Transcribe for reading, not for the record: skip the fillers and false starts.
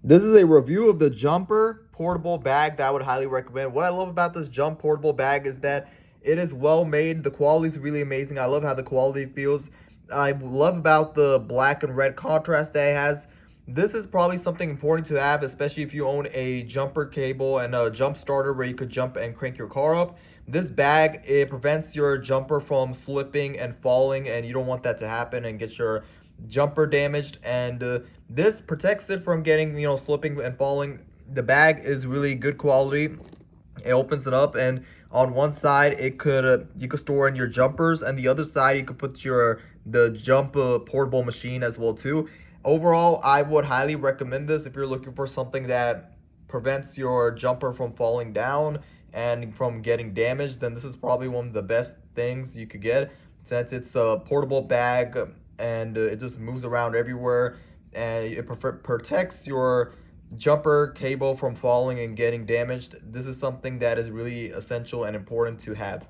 This is a review of the Jumper portable bag that I would highly recommend. What I love about this Jump portable bag is that it is well made. The quality is really amazing. I love how the quality feels. I love about the black and red contrast that it has. This is probably something important to have, especially if you own a jumper cable and a jump starter where you could jump and crank your car up. This bag, it prevents your jumper from slipping and falling, and you don't want that to happen and get your jumper damaged. And this protects it from getting, slipping and falling. The bag is really good quality. It opens it up, and on one side it could you could store in your jumpers, and the other side you could put the jump portable machine as well too. Overall, I would highly recommend this if you're looking for something that prevents your jumper from falling down and from getting damaged. Then this is probably one of the best things you could get, since it's a portable bag and it just moves around everywhere, and it protects your jumper cable from falling and getting damaged. This is something that is really essential and important to have.